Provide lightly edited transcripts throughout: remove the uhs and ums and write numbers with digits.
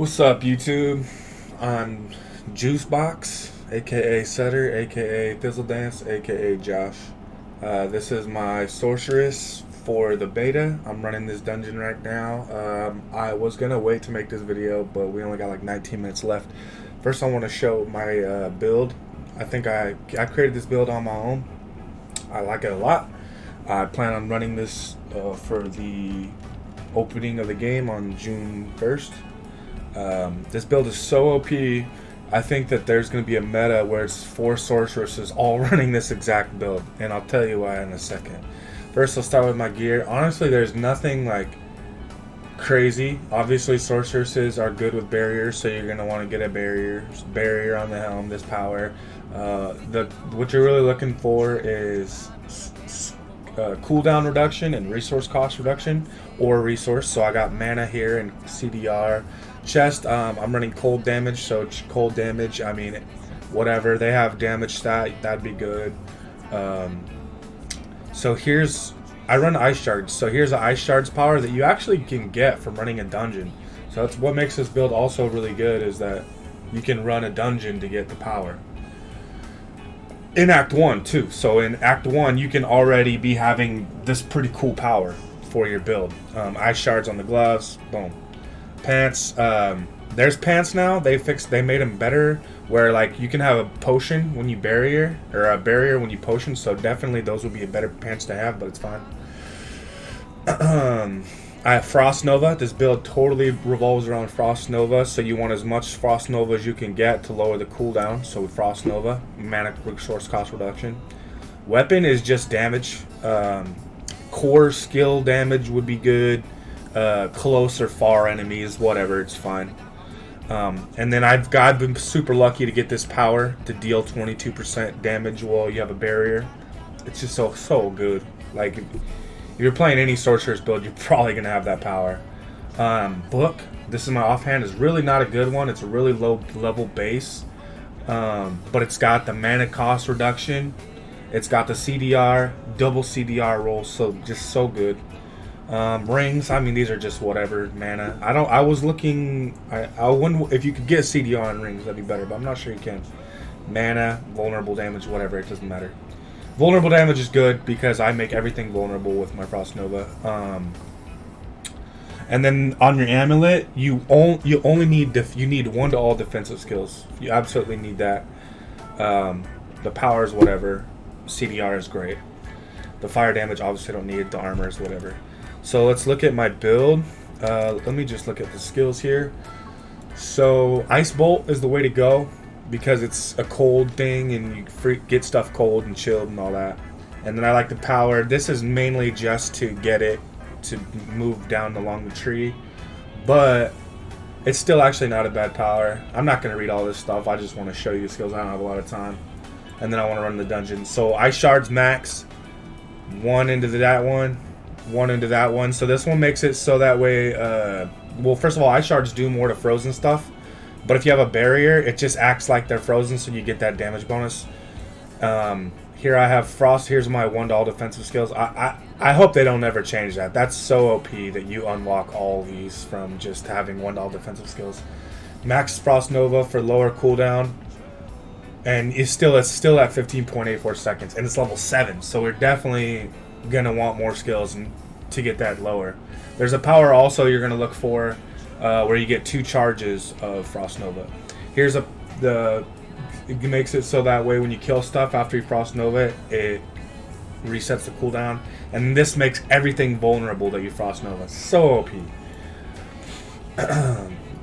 What's up, YouTube? I'm Juicebox, aka Setter, aka Thizzle Dance, aka Josh. This is my sorceress for the beta. I'm running this dungeon right now. I was gonna wait to make this video, but we only got like 19 minutes left. First, I want to show my build. I think I created this build on my own. I like it a lot. I plan on running this for the opening of the game on June 1st. This build is so OP. I think that there's going to be a meta where it's 4 sorceresses all running this exact build, and I'll tell you why in a second. First, I'll start with my gear. Honestly, there's nothing like crazy. Obviously, sorceresses are good with barriers, so you're going to want to get a barrier on the helm. This power. What you're really looking for is cooldown reduction and resource cost reduction, or resource. So I got mana here and CDR. Chest, I'm running cold damage, so cold damage, I mean, whatever. They have damage stat, that'd be good. So I run ice shards, so here's the ice shards power that you actually can get from running a dungeon. So that's what makes this build also really good, is that you can run a dungeon to get the power. In Act 1 too, so in Act 1 you can already be having this pretty cool power for your build. Ice shards on the gloves, boom. Pants, there's pants now. They made them better, where like you can have a potion when you barrier, or a barrier when you potion. So definitely those would be a better pants to have, but it's fine. I have Frost Nova. This build totally revolves around Frost Nova, so you want as much Frost Nova as you can get to lower the cooldown. So with Frost Nova, mana resource cost reduction. Weapon is just damage. Core skill damage would be good. Close or far enemies, whatever, it's fine. And then I've been super lucky to get this power to deal 22% damage while you have a barrier. It's just so good. Like if you're playing any sorcerer's build, you're probably gonna have that power. Book, this is my offhand, is really not a good one. It's a really low level base, but it's got the mana cost reduction. It's got the CDR, double CDR roll, so just so good. Rings, I mean, these are just whatever mana. I was looking, I wouldn't, if you could get CDR on rings, that'd be better, but I'm not sure you can. Mana, vulnerable damage, whatever, it doesn't matter. Vulnerable damage is good because I make everything vulnerable with my Frost Nova. And then on your amulet, you only need you need 1 to all defensive skills. You absolutely need that. The power is whatever. CDR is great. The fire damage, obviously don't need it. The armor is whatever. So let's look at my build. Let me just look at the skills here. So Ice Bolt is the way to go because it's a cold thing and you get stuff cold and chilled and all that. And then I like the power. This is mainly just to get it to move down along the tree, but it's still actually not a bad power. I'm not going to read all this stuff. I just want to show you the skills. I don't have a lot of time. And then I want to run the dungeon. So Ice Shards max. 1 into that one. 1 into that one. So this one makes it so that way, well, first of all, ice shards do more to frozen stuff, but if you have a barrier, it just acts like they're frozen, so you get that damage bonus. Here I have frost. Here's my 1 to all defensive skills. I hope they don't ever change that. That's so OP that you unlock all these from just having 1 to all defensive skills. Max Frost Nova for lower cooldown, and it's still at 15.84 seconds, and it's level 7, so we're definitely gonna want more skills to get that lower. There's a power also you're gonna look for where you get 2 charges of Frost Nova. Here's it makes it so that way when you kill stuff after you Frost Nova, it resets the cooldown, and this makes everything vulnerable that you Frost Nova. So OP.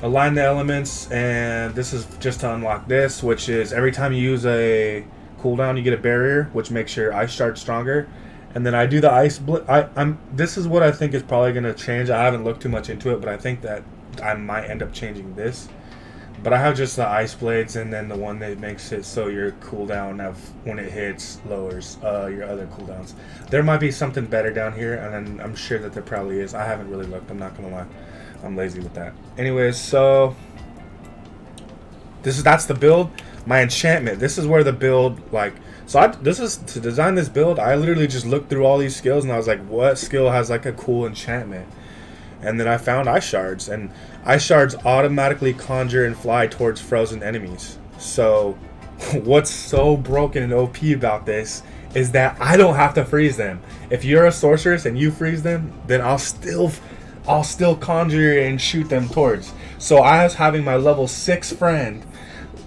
Align the elements, and this is just to unlock this, which is every time you use a cooldown you get a barrier, which makes your ice shard stronger. And then I do the ice this is what I think is probably going to change. I haven't looked too much into it, but I think that I might end up changing this. But I have just the ice blades, and then the one that makes it so your cooldown when it hits lowers your other cooldowns. There might be something better down here, and I'm sure that there probably is. I haven't really looked, I'm not going to lie. I'm lazy with that. Anyways, so that's the build. My enchantment, this is where the build, like, so this is to design this build. I literally just looked through all these skills and I was like, what skill has like a cool enchantment? And then I found ice shards, and ice shards automatically conjure and fly towards frozen enemies. So what's so broken and OP about this is that I don't have to freeze them. If you're a sorceress and you freeze them, then I'll still conjure and shoot them towards. So I was having my level 6 friend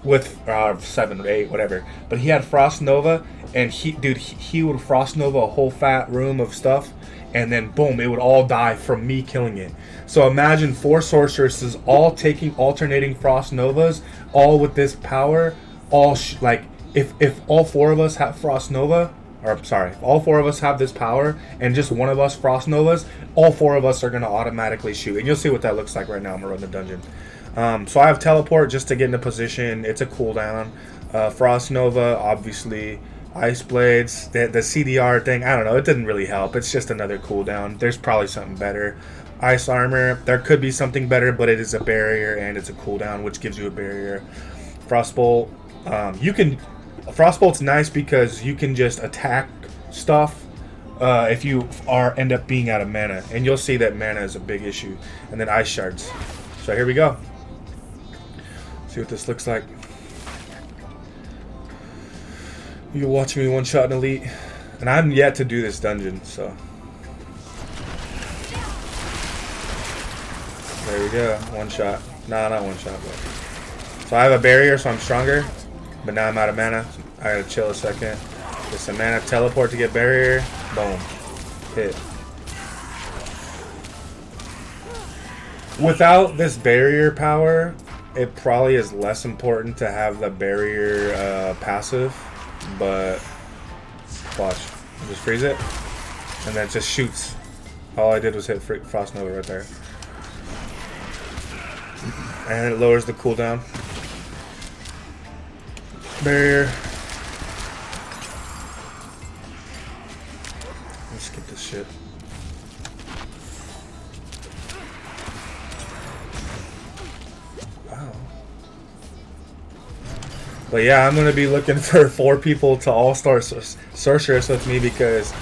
with 7 or 8, whatever, but he had Frost Nova, and he would Frost Nova a whole fat room of stuff, and then boom, it would all die from me killing it. So imagine 4 sorceresses all taking alternating Frost Novas, all with this power, all like if all 4 of us have Frost Nova, or sorry, if all 4 of us have this power and just one of us Frost Novas, all 4 of us are gonna automatically shoot, and you'll see what that looks like right now. I'm gonna run the dungeon. So I have teleport just to get into position. It's a cooldown. Frost Nova, obviously. Ice Blades, the CDR thing, I don't know, it didn't really help. It's just another cooldown. There's probably something better. Ice Armor, there could be something better, but it is a barrier and it's a cooldown, which gives you a barrier. Frostbolt, Frostbolt's nice because you can just attack stuff if you end up being out of mana, and you'll see that mana is a big issue. And then Ice Shards. So here we go. See what this looks like. You're watching me one-shot an elite, and I'm yet to do this dungeon, so. There we go, one shot. Nah, not one shot, but. So I have a barrier, so I'm stronger, but now I'm out of mana. I gotta chill a second. Get some mana, teleport to get barrier, boom, hit. Without this barrier power, it probably is less important to have the barrier passive. But watch, just freeze it, and then it just shoots. All I did was hit Frost Nova right there, and it lowers the cooldown. Barrier. Let's skip this shit. Wow. But yeah, I'm gonna be looking for 4 people to all-star sorceress with me, because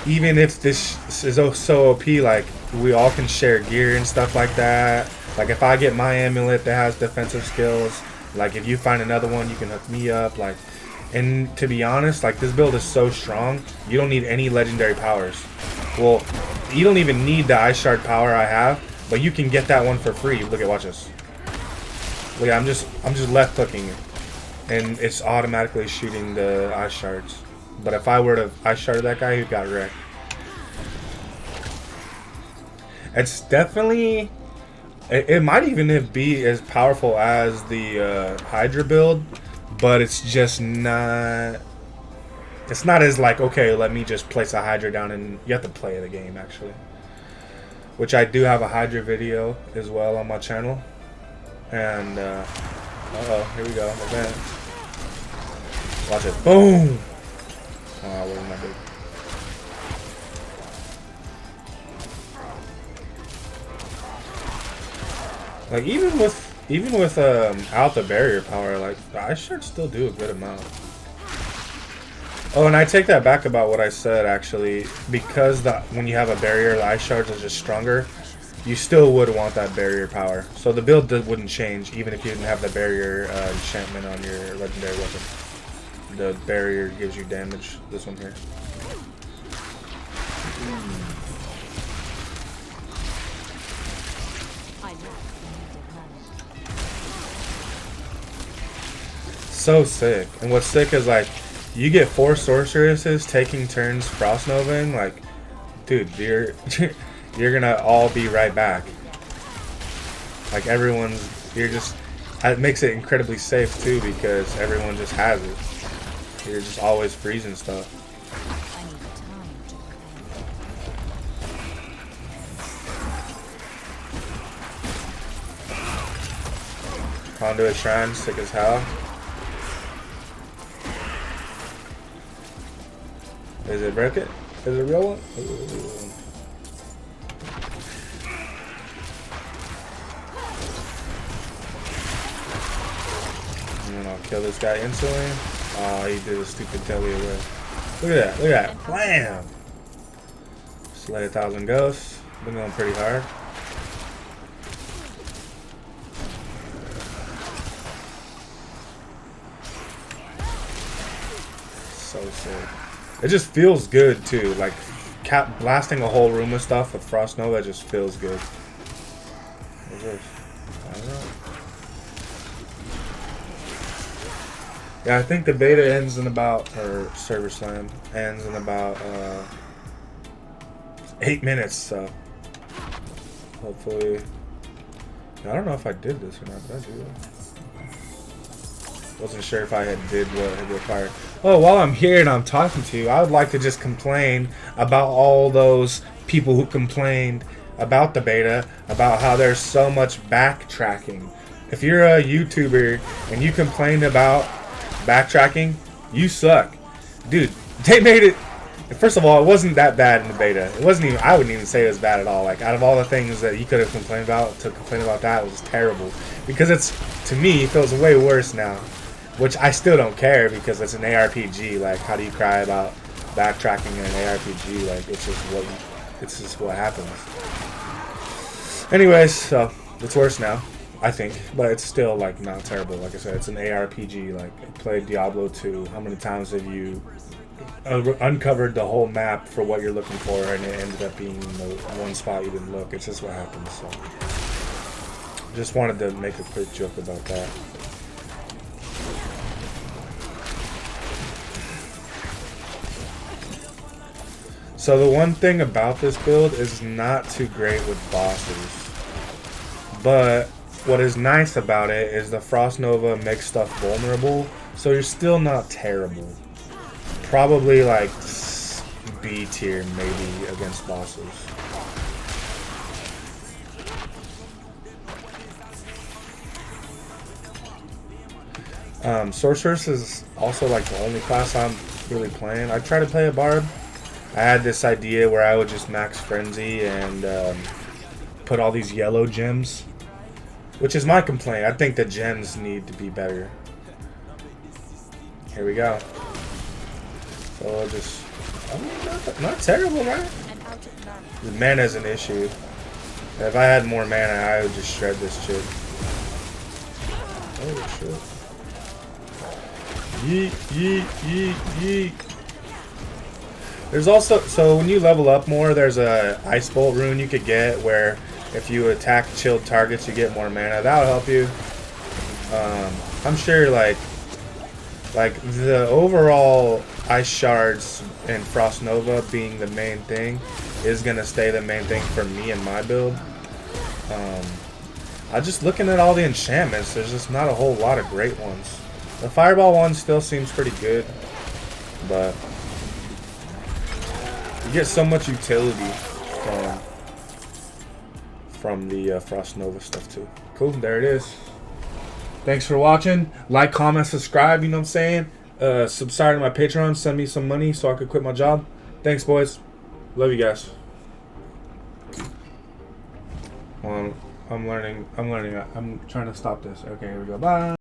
even if this is so OP, like, we all can share gear and stuff like that. Like, if I get my amulet that has defensive skills, like, if you find another one, you can hook me up. Like, and to be honest, like, this build is so strong, you don't need any legendary powers. Well, you don't even need the Ice Shard power I have, but you can get that one for free. Look at, watch this. Look, I'm just left clicking, and it's automatically shooting the Ice Shards. But if I were to Ice Shard that guy, he got wrecked. It's definitely, it might even be as powerful as the Hydra build, but it's just not. It's not as like, okay, let me just place a Hydra down, and you have to play the game actually. Which I do have a Hydra video as well on my channel. And, uh-oh, here we go, event. Watch it. Boom! Oh, where's my big? Like, even with out the barrier power, like, I should still do a good amount. Oh, and I take that back about what I said, actually. Because when you have a barrier, the Ice Shards are just stronger. You still would want that barrier power. So the build wouldn't change even if you didn't have the barrier enchantment on your legendary weapon. The barrier gives you damage. This one here. So sick. And what's sick is, like, you get 4 sorceresses taking turns Frost Novaing. Like, dude, you're gonna all be right back. Like, it makes it incredibly safe too, because everyone just has it. You're just always freezing stuff. Conduit Shrine, sick as hell. Is it break it? Is it a real one? Ooh. And I'll kill this guy instantly. Oh, he did a stupid telly away. Look at that, look at that. Blam! Slay 1,000 ghosts. Been going pretty hard. So sick. It just feels good too. Like blasting a whole room of stuff with Frost Nova just feels good. What's this? I don't know. Yeah, I think the beta ends in about, or server slam ends in about 8 minutes. So hopefully, I don't know if I did this or not. Did I do it? Wasn't sure if I did what it required. Oh, while I'm here and I'm talking to you, I would like to just complain about all those people who complained about the beta, about how there's so much backtracking. If you're a YouTuber and you complain about backtracking, you suck. Dude, they made it. First of all, it wasn't that bad in the beta. It wasn't even, I wouldn't even say it was bad at all. Like, out of all the things that you could have complained about, to complain about that was terrible. Because it's, to me, it feels way worse now. Which I still don't care because it's an ARPG. Like, how do you cry about backtracking in an ARPG? Like, it's just what happens. Anyways, so it's worse now, I think, but it's still like not terrible. Like I said, it's an ARPG. Like, I played Diablo 2. How many times have you uncovered the whole map for what you're looking for, and it ended up being the one spot you didn't look? It's just what happens. So, just wanted to make a quick joke about that. So the one thing about this build is not too great with bosses. But what is nice about it is the Frost Nova makes stuff vulnerable, so you're still not terrible. Probably like B tier maybe against bosses. Sorceress is also like the only class I'm really playing. I try to play a Bard. I had this idea where I would just max Frenzy and put all these yellow gems, which is my complaint. I think the gems need to be better. Here we go. So I'll just, I mean, not terrible, right? The mana is an issue. If I had more mana, I would just shred this shit. Oh shit. Yeet, yeet, yeet, yeet. There's also, so when you level up more, there's a Ice Bolt rune you could get where if you attack chilled targets, you get more mana. That'll help you. I'm sure like the overall Ice Shards and Frost Nova being the main thing is going to stay the main thing for me and my build. I'm just looking at all the enchantments. There's just not a whole lot of great ones. The Fireball one still seems pretty good, but you get so much utility from the Frost Nova stuff too. Cool, there it is. Thanks for watching. Like, comment, subscribe, you know what I'm saying? Subscribe to my Patreon, send me some money so I could quit my job. Thanks, boys. Love you guys. I'm learning. I'm trying to stop this. Okay, here we go. Bye.